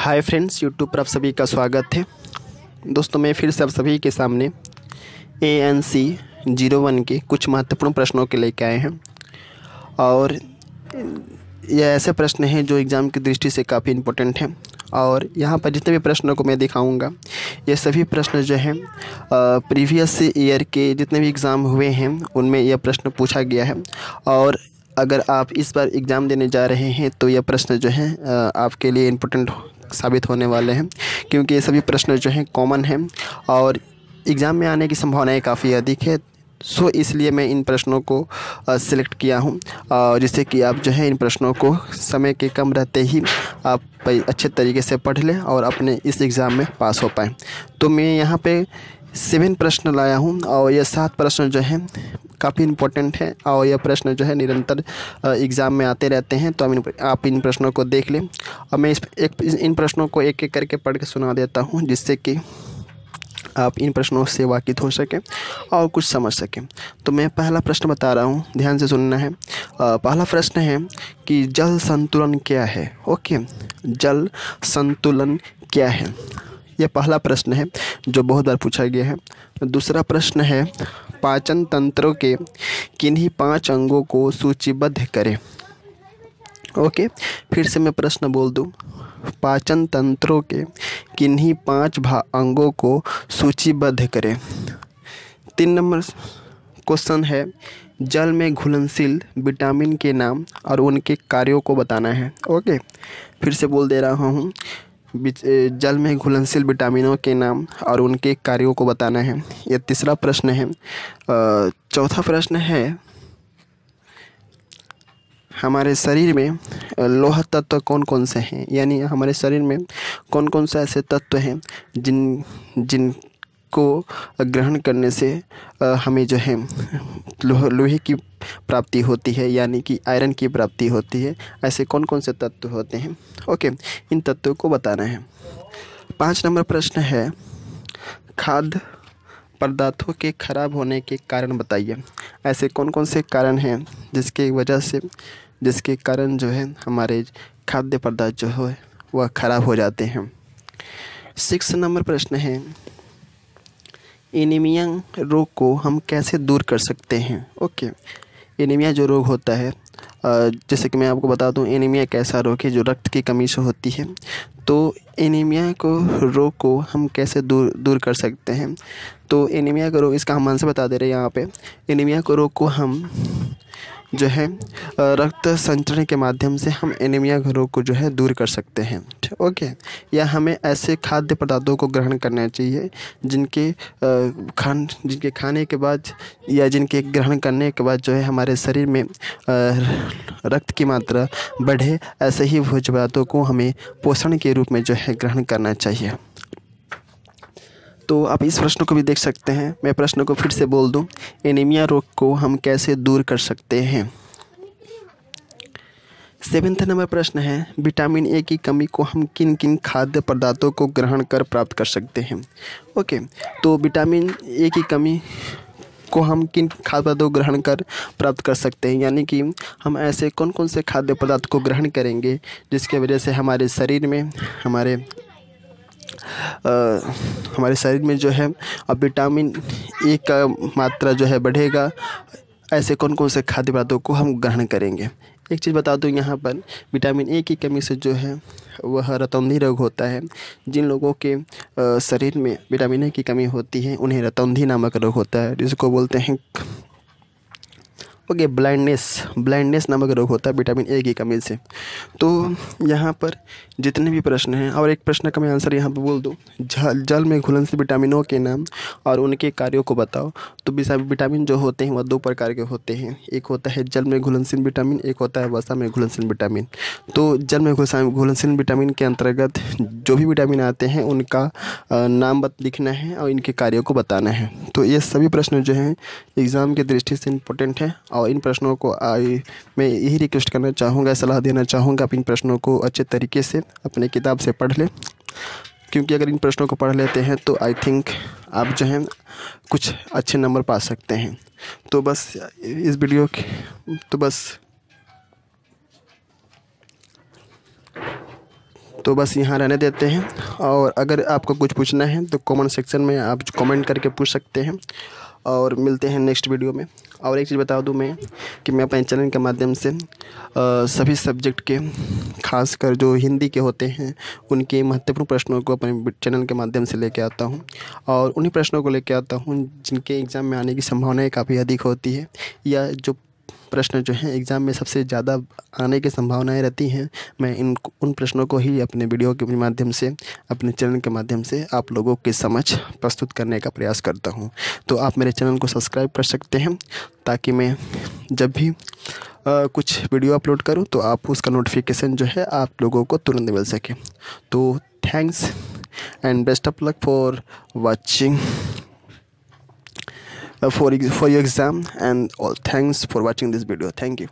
Hi friends, YouTube पर आप सभी का स्वागत है। दोस्तों, मैं फिर से आप सभी के सामने ANC 01 के कुछ महत्वपूर्ण प्रश्नों के लेके आए हैं। और ये ऐसे प्रश्न हैं जो एग्ज़ाम की दृष्टि से काफ़ी इम्पोर्टेंट हैं। और यहाँ पर जितने भी प्रश्नों को मैं दिखाऊंगा, ये सभी प्रश्न जो हैं प्रीवियस ईयर के जितने भी एग्ज़ाम हुए हैं उनमें यह प्रश्न पूछा गया है। और अगर आप इस बार एग्ज़ाम देने जा रहे हैं तो यह प्रश्न जो हैं आपके लिए इम्पोर्टेंट साबित होने वाले हैं, क्योंकि ये सभी प्रश्न जो हैं कॉमन हैं और एग्ज़ाम में आने की संभावनाएं काफ़ी अधिक है। सो इसलिए मैं इन प्रश्नों को सिलेक्ट किया हूं, जिससे कि आप जो है इन प्रश्नों को समय के कम रहते ही आप अच्छे तरीके से पढ़ लें और अपने इस एग्ज़ाम में पास हो पाएँ। तो मैं यहाँ पे 7 प्रश्न लाया हूँ और ये 7 प्रश्न जो हैं काफ़ी इम्पोर्टेंट है और यह प्रश्न जो है निरंतर एग्ज़ाम में आते रहते हैं। तो आप इन प्रश्नों को देख लें और मैं इन प्रश्नों को एक एक करके पढ़ के सुना देता हूँ, जिससे कि आप इन प्रश्नों से वाकिफ़ हो सकें और कुछ समझ सकें। तो मैं पहला प्रश्न बता रहा हूँ, ध्यान से सुनना है। पहला प्रश्न है कि जल संतुलन क्या है। ओके, जल संतुलन क्या है, यह पहला प्रश्न है जो बहुत बार पूछा गया है। दूसरा प्रश्न है पाचन तंत्र के किन्हीं 5 अंगों को सूचीबद्ध करें। ओके, फिर से मैं प्रश्न बोल दूं, पाचन तंत्रों के किन्हीं 5 अंगों को सूचीबद्ध करें। 3 नंबर क्वेश्चन है जल में घुलनशील विटामिन के नाम और उनके कार्यों को बताना है। ओके, फिर से बोल दे रहा हूँ, जल में घुलनशील विटामिनों के नाम और उनके कार्यों को बताना है। यह तीसरा प्रश्न है। चौथा प्रश्न है हमारे शरीर में लौह तत्व कौन कौन से हैं, यानी हमारे शरीर में कौन कौन से ऐसे तत्व हैं जिनको ग्रहण करने से हमें जो है लोहे की प्राप्ति होती है, यानी कि आयरन की प्राप्ति होती है। ऐसे कौन कौन से तत्व होते हैं। ओके, इन तत्वों को बताना है। 5 नंबर प्रश्न है खाद्य पदार्थों के खराब होने के कारण बताइए। ऐसे कौन कौन से कारण हैं जिसके कारण जो है हमारे खाद्य पदार्थ जो है वह खराब हो जाते हैं। 6 नंबर प्रश्न है एनीमिया रोग को हम कैसे दूर कर सकते हैं। ओके, एनीमिया जो रोग होता है, जैसे कि मैं आपको बता दूं, एनीमिया एक ऐसा रोग है जो रक्त की कमी से होती है। तो एनीमिया रोग को हम कैसे दूर कर सकते हैं। तो एनीमिया का रोग, इसका हम आंसर बता दे रहे हैं यहाँ पे। एनीमिया को रोग को हम जो है रक्त संचरण के माध्यम से हम एनीमिया रोग को जो है दूर कर सकते हैं। ओके, या हमें ऐसे खाद्य पदार्थों को ग्रहण करना चाहिए जिनके खाने के बाद या जिनके ग्रहण करने के बाद जो है हमारे शरीर में रक्त की मात्रा बढ़े। ऐसे ही भोज्य पदार्थों को हमें पोषण के रूप में जो है ग्रहण करना चाहिए। तो आप इस प्रश्न को भी देख सकते हैं। मैं प्रश्न को फिर से बोल दूं, एनीमिया रोग को हम कैसे दूर कर सकते हैं। 7वां नंबर प्रश्न है विटामिन ए की कमी को हम किन किन खाद्य पदार्थों को ग्रहण कर प्राप्त कर सकते हैं। ओके, तो विटामिन ए की कमी को हम किन खाद्य पदार्थों को ग्रहण कर प्राप्त कर सकते हैं, यानी कि हम ऐसे कौन कौन से खाद्य पदार्थ को ग्रहण करेंगे जिसके वजह से हमारे शरीर में जो है विटामिन ए का मात्रा जो है बढ़ेगा। ऐसे कौन कौन से खाद्य पदार्थों को हम ग्रहण करेंगे। एक चीज़ बता दूं, यहाँ पर विटामिन ए की कमी से जो है वह रतौंधी रोग होता है। जिन लोगों के शरीर में विटामिन ए की कमी होती है उन्हें रतौंधी नामक रोग होता है, जिसको बोलते हैं ओके ब्लाइंडनेस नामक रोग होता है विटामिन ए की कमी से। तो यहाँ पर जितने भी प्रश्न हैं, और एक प्रश्न का मैं आंसर यहाँ पर बोल दूँ, जल में घुलनशील विटामिनों के नाम और उनके कार्यों को बताओ। तो विटामिन जो होते हैं वह 2 प्रकार के होते हैं। एक होता है जल में घुलनशील विटामिन, एक होता है वसा में घुलनशील विटामिन। तो जल में घुलनशील विटामिन के अंतर्गत जो भी विटामिन आते हैं उनका नाम लिखना है और इनके कार्यों को बताना है। तो ये सभी प्रश्न जो हैं एग्ज़ाम की दृष्टि से इम्पोर्टेंट है और इन प्रश्नों को मैं यही रिक्वेस्ट करना चाहूँगा, सलाह देना चाहूँगा, आप इन प्रश्नों को अच्छे तरीके से अपने किताब से पढ़ लें, क्योंकि अगर इन प्रश्नों को पढ़ लेते हैं तो आई थिंक आप जो हैं कुछ अच्छे नंबर पा सकते हैं। तो बस इस वीडियो तो बस यहाँ रहने देते हैं। और अगर आपको कुछ पूछना है तो कमेंट सेक्शन में आप कमेंट करके पूछ सकते हैं, और मिलते हैं नेक्स्ट वीडियो में। और एक चीज़ बता दूं मैं कि मैं अपने चैनल के माध्यम से सभी सब्जेक्ट के, खासकर जो हिंदी के होते हैं, उनके महत्वपूर्ण प्रश्नों को अपने चैनल के माध्यम से लेके आता हूं, और उन्हीं प्रश्नों को लेके आता हूं जिनके एग्ज़ाम में आने की संभावनाएं काफ़ी अधिक होती है, या जो प्रश्न जो हैं एग्ज़ाम में सबसे ज़्यादा आने की संभावनाएं रहती हैं। मैं उन प्रश्नों को ही अपने वीडियो के माध्यम से, अपने चैनल के माध्यम से आप लोगों के समक्ष प्रस्तुत करने का प्रयास करता हूं। तो आप मेरे चैनल को सब्सक्राइब कर सकते हैं, ताकि मैं जब भी कुछ वीडियो अपलोड करूं तो आप उसका नोटिफिकेशन जो है आप लोगों को तुरंत मिल सके। तो thanks and best of luck for watching for your exam, and all thanks for watching this video. Thank you.